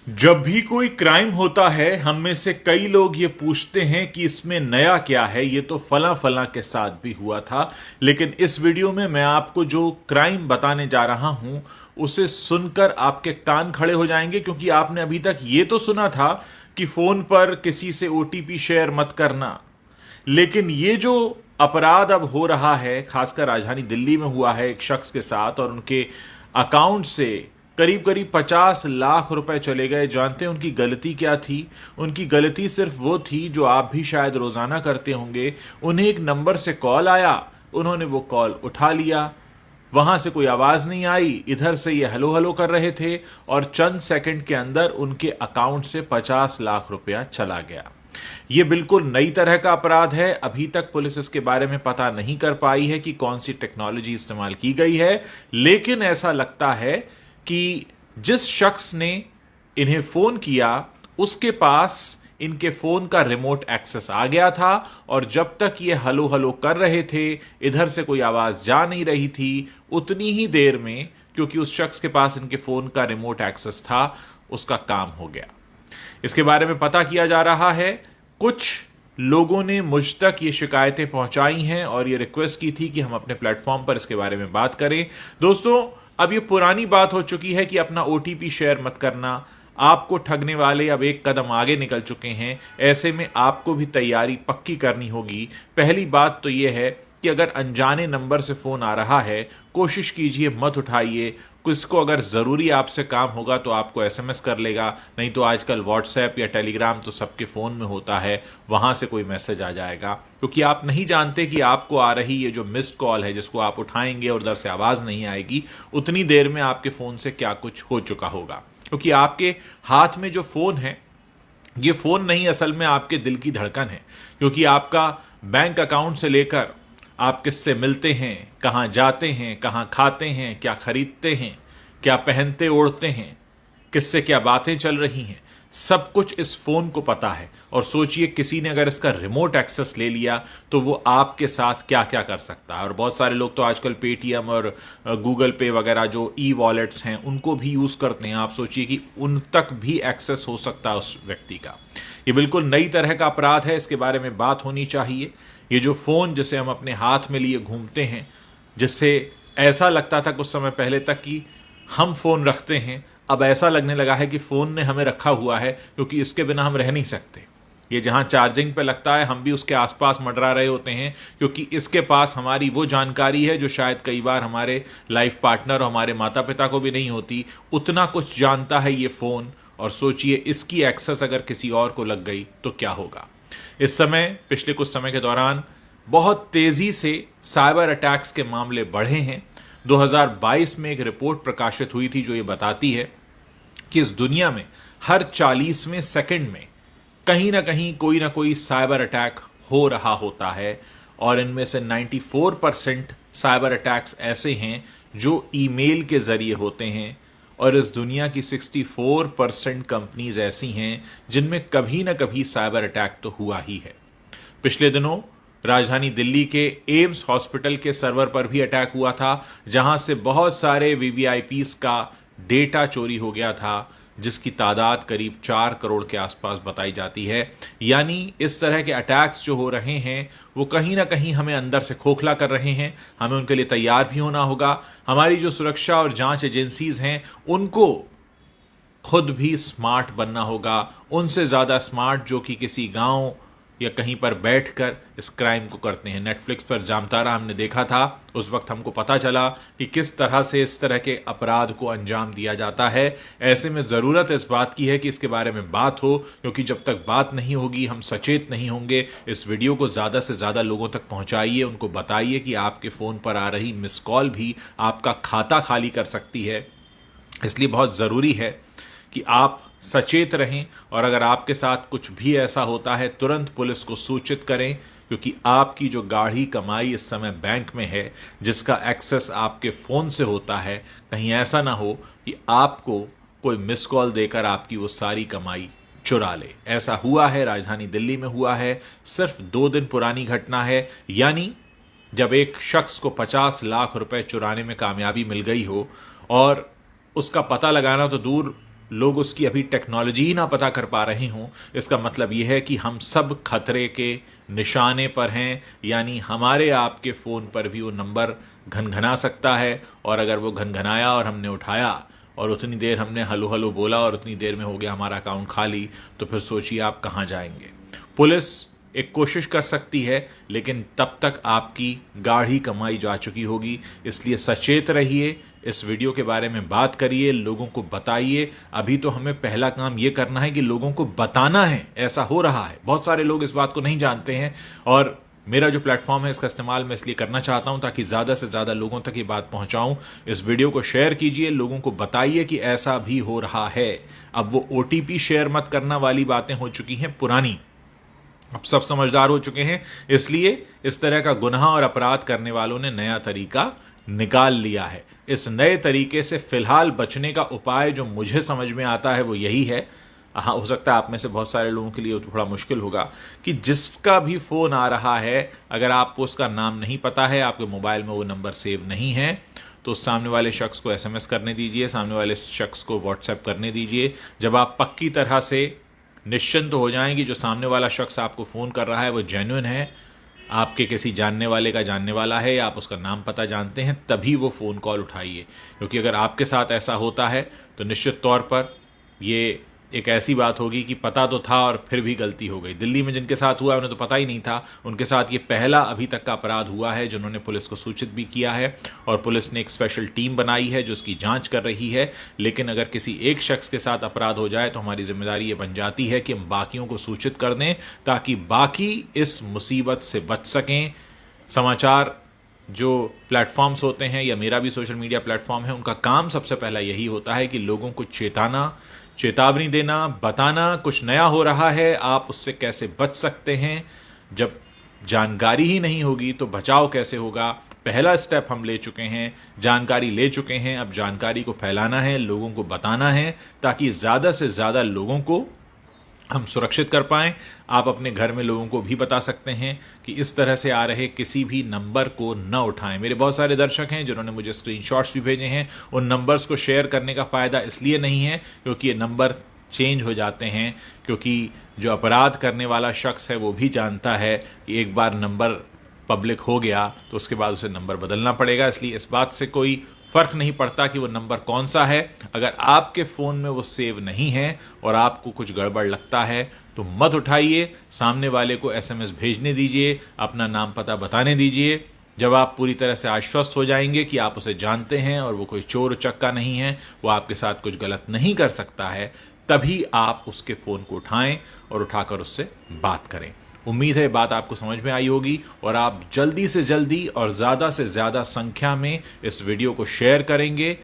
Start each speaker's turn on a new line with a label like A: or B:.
A: जब भी कोई क्राइम होता है हम में से कई लोग ये पूछते हैं कि इसमें नया क्या है। ये तो फला फला के साथ भी हुआ था। लेकिन इस वीडियो में मैं आपको जो क्राइम बताने जा रहा हूं उसे सुनकर आपके कान खड़े हो जाएंगे, क्योंकि आपने अभी तक ये तो सुना था कि फोन पर किसी से ओटीपी शेयर मत करना। लेकिन ये जो अपराध अब हो रहा है, खासकर राजधानी दिल्ली में हुआ है एक शख्स के साथ, और उनके अकाउंट से करीब करीब 50 लाख रुपए चले गए। जानते हैं उनकी गलती क्या थी? उनकी गलती सिर्फ वो थी जो आप भी शायद रोजाना करते होंगे। उन्हें एक नंबर से कॉल आया, उन्होंने वो कॉल उठा लिया। वहां से कोई आवाज नहीं आई, इधर से ये हेलो हेलो कर रहे थे, और चंद सेकंड के अंदर उनके अकाउंट से 50 लाख रुपया चला गया। ये बिल्कुल नई तरह का अपराध है। अभी तक पुलिस इसके बारे में पता नहीं कर पाई है कि कौन सी टेक्नोलॉजी इस्तेमाल की गई है, लेकिन ऐसा लगता है कि जिस शख्स ने इन्हें फोन किया उसके पास इनके फोन का रिमोट एक्सेस आ गया था, और जब तक ये हलो हलो कर रहे थे, इधर से कोई आवाज जा नहीं रही थी, उतनी ही देर में, क्योंकि उस शख्स के पास इनके फोन का रिमोट एक्सेस था, उसका काम हो गया। इसके बारे में पता किया जा रहा है। कुछ लोगों ने मुझ तक ये शिकायतें पहुंचाई हैं और ये रिक्वेस्ट की थी कि हम अपने प्लेटफॉर्म पर इसके बारे में बात करें। दोस्तों, अब ये पुरानी बात हो चुकी है कि अपना ओटीपी शेयर मत करना। आपको ठगने वाले अब एक कदम आगे निकल चुके हैं। ऐसे में आपको भी तैयारी पक्की करनी होगी। पहली बात तो यह है कि अगर अनजाने नंबर से फोन आ रहा है, कोशिश कीजिए मत उठाइए। किसको अगर जरूरी आपसे काम होगा तो आपको एसएमएस कर लेगा, नहीं तो आजकल व्हाट्सएप या टेलीग्राम तो सबके फोन में होता है, वहां से कोई मैसेज आ जाएगा। क्योंकि आप नहीं जानते कि आपको आ रही ये जो मिस्ड कॉल है, जिसको आप उठाएंगे और उधर से आवाज नहीं आएगी, उतनी देर में आपके फोन से क्या कुछ हो चुका होगा। क्योंकि आपके हाथ में जो फोन है, ये फोन नहीं, असल में आपके दिल की धड़कन है। क्योंकि आपका बैंक अकाउंट से लेकर आप किससे मिलते हैं, कहाँ जाते हैं, कहाँ खाते हैं, क्या खरीदते हैं, क्या पहनते ओढ़ते हैं, किससे क्या बातें चल रही हैं, सब कुछ इस फोन को पता है। और सोचिए किसी ने अगर इसका रिमोट एक्सेस ले लिया तो वो आपके साथ क्या क्या कर सकता है। और बहुत सारे लोग तो आजकल पेटीएम और गूगल पे वगैरह जो ई वॉलेट्स हैं उनको भी यूज करते हैं। आप सोचिए कि उन तक भी एक्सेस हो सकता है उस व्यक्ति का। ये बिल्कुल नई तरह का अपराध है, इसके बारे में बात होनी चाहिए। ये जो फोन जिसे हम अपने हाथ में लिए घूमते हैं, जिससे ऐसा लगता था कुछ समय पहले तक कि हम फोन रखते हैं, अब ऐसा लगने लगा है कि फोन ने हमें रखा हुआ है, क्योंकि इसके बिना हम रह नहीं सकते। ये जहां चार्जिंग पे लगता है, हम भी उसके आसपास मंडरा रहे होते हैं, क्योंकि इसके पास हमारी वो जानकारी है जो शायद कई बार हमारे लाइफ पार्टनर और हमारे माता पिता को भी नहीं होती। उतना कुछ जानता है ये फोन। और सोचिए इसकी एक्सेस अगर किसी और को लग गई तो क्या होगा। इस समय, पिछले कुछ समय के दौरान बहुत तेजी से साइबर अटैक्स के मामले बढ़े हैं। 2022 में एक रिपोर्ट प्रकाशित हुई थी जो ये बताती है कि इस दुनिया में हर 40वें सेकंड में कहीं ना कोई साइबर अटैक हो रहा होता है। और इनमें से 94% साइबर अटैक्स ऐसे हैं जो ईमेल के जरिए होते हैं, और इस दुनिया की 64% कंपनीज ऐसी हैं जिनमें कभी ना कभी साइबर अटैक तो हुआ ही है। पिछले दिनों राजधानी दिल्ली के एम्स हॉस्पिटल के सर्वर पर भी अटैक हुआ था, जहां से बहुत सारे वीवीआईपीज का डेटा चोरी हो गया था, जिसकी तादाद करीब 4 करोड़ के आसपास बताई जाती है। यानी इस तरह के अटैक्स जो हो रहे हैं वो कहीं ना कहीं हमें अंदर से खोखला कर रहे हैं। हमें उनके लिए तैयार भी होना होगा। हमारी जो सुरक्षा और जांच एजेंसीज हैं उनको खुद भी स्मार्ट बनना होगा, उनसे ज्यादा स्मार्ट जो कि किसी गांव या कहीं पर बैठकर इस क्राइम को करते हैं। नेटफ्लिक्स पर जामतारा हमने देखा था, उस वक्त हमको पता चला कि किस तरह से इस तरह के अपराध को अंजाम दिया जाता है। ऐसे में ज़रूरत इस बात की है कि इसके बारे में बात हो, क्योंकि जब तक बात नहीं होगी, हम सचेत नहीं होंगे। इस वीडियो को ज़्यादा से ज़्यादा लोगों तक पहुंचाइए, उनको बताइए कि आपके फ़ोन पर आ रही मिस कॉल भी आपका खाता खाली कर सकती है। इसलिए बहुत ज़रूरी है कि आप सचेत रहें, और अगर आपके साथ कुछ भी ऐसा होता है तुरंत पुलिस को सूचित करें, क्योंकि आपकी जो गाढ़ी कमाई इस समय बैंक में है, जिसका एक्सेस आपके फ़ोन से होता है, कहीं ऐसा ना हो कि आपको कोई मिस कॉल देकर आपकी वो सारी कमाई चुरा ले। ऐसा हुआ है, राजधानी दिल्ली में हुआ है। सिर्फ 2 दिन पुरानी घटना है। यानी जब एक शख्स को 50 लाख रुपए चुराने में कामयाबी मिल गई हो, और उसका पता लगाना तो दूर लोग उसकी अभी टेक्नोलॉजी ही ना पता कर पा रहे हों, इसका मतलब यह है कि हम सब खतरे के निशाने पर हैं। यानी हमारे आपके फ़ोन पर भी वो नंबर घनघना सकता है, और अगर वो घनघनाया और हमने उठाया और उतनी देर हमने हलो हलो बोला और उतनी देर में हो गया हमारा अकाउंट खाली, तो फिर सोचिए आप कहाँ जाएंगे। पुलिस एक कोशिश कर सकती है, लेकिन तब तक आपकी गाढ़ी कमाई जा चुकी होगी। इसलिए सचेत रहिए, इस वीडियो के बारे में बात करिए, लोगों को बताइए। अभी तो हमें पहला काम ये करना है कि लोगों को बताना है ऐसा हो रहा है। बहुत सारे लोग इस बात को नहीं जानते हैं, और मेरा जो प्लेटफॉर्म है इसका इस्तेमाल मैं इसलिए करना चाहता हूं ताकि ज़्यादा से ज़्यादा लोगों तक ये बात पहुंचाऊं। इस वीडियो को शेयर कीजिए, लोगों को बताइए कि ऐसा भी हो रहा है। अब वो OTP शेयर मत करना वाली बातें हो चुकी हैं पुरानी, अब सब समझदार हो चुके हैं। इसलिए इस तरह का गुनाह और अपराध करने वालों ने नया तरीका निकाल लिया है। इस नए तरीके से फिलहाल बचने का उपाय जो मुझे समझ में आता है वो यही है। हाँ, हो सकता है आप में से बहुत सारे लोगों के लिए थोड़ा मुश्किल होगा कि जिसका भी फ़ोन आ रहा है, अगर आपको उसका नाम नहीं पता है, आपके मोबाइल में वो नंबर सेव नहीं है, तो सामने वाले शख्स को SMS करने दीजिए, सामने वाले शख्स को WhatsApp करने दीजिए। जब आप पक्की तरह से निश्चिंत हो जाएंगे जो सामने वाला शख्स आपको फ़ोन कर रहा है वो जेन्युइन है, आपके किसी जानने वाले का जानने वाला है, या आप उसका नाम पता जानते हैं, तभी वो फ़ोन कॉल उठाइए। क्योंकि अगर आपके साथ ऐसा होता है तो निश्चित तौर पर ये एक ऐसी बात होगी कि पता तो था और फिर भी गलती हो गई। दिल्ली में जिनके साथ हुआ उन्हें तो पता ही नहीं था, उनके साथ ये पहला अभी तक का अपराध हुआ है जिन्होंने पुलिस को सूचित भी किया है, और पुलिस ने एक स्पेशल टीम बनाई है जो उसकी जांच कर रही है। लेकिन अगर किसी एक शख्स के साथ अपराध हो जाए तो हमारी जिम्मेदारी ये बन जाती है कि हम बाकियों को सूचित कर दें ताकि बाकी इस मुसीबत से बच सकें। समाचार जो प्लेटफॉर्म्स होते हैं, या मेरा भी सोशल मीडिया प्लेटफॉर्म है, उनका काम सबसे पहला यही होता है कि लोगों को चेतावनी देना, बताना कुछ नया हो रहा है, आप उससे कैसे बच सकते हैं। जब जानकारी ही नहीं होगी तो बचाव कैसे होगा। पहला स्टेप हम ले चुके हैं, जानकारी ले चुके हैं, अब जानकारी को फैलाना है, लोगों को बताना है ताकि ज़्यादा से ज़्यादा लोगों को हम सुरक्षित कर पाएं। आप अपने घर में लोगों को भी बता सकते हैं कि इस तरह से आ रहे किसी भी नंबर को न उठाएं। मेरे बहुत सारे दर्शक हैं जिन्होंने मुझे स्क्रीनशॉट्स भी भेजे हैं। उन नंबर्स को शेयर करने का फ़ायदा इसलिए नहीं है क्योंकि ये नंबर चेंज हो जाते हैं, क्योंकि जो अपराध करने वाला शख्स है वो भी जानता है कि एक बार नंबर पब्लिक हो गया तो उसके बाद उसे नंबर बदलना पड़ेगा। इसलिए इस बात से कोई फ़र्क नहीं पड़ता कि वो नंबर कौन सा है। अगर आपके फ़ोन में वो सेव नहीं है और आपको कुछ गड़बड़ लगता है तो मत उठाइए, सामने वाले को SMS भेजने दीजिए, अपना नाम पता बताने दीजिए। जब आप पूरी तरह से आश्वस्त हो जाएंगे कि आप उसे जानते हैं और वो कोई चोर उचक्का नहीं है, वो आपके साथ कुछ गलत नहीं कर सकता है, तभी आप उसके फ़ोन को उठाएं और उठाकर उससे बात करें। उम्मीद है बात आपको समझ में आई होगी और आप जल्दी से जल्दी और ज़्यादा से ज़्यादा संख्या में इस वीडियो को शेयर करेंगे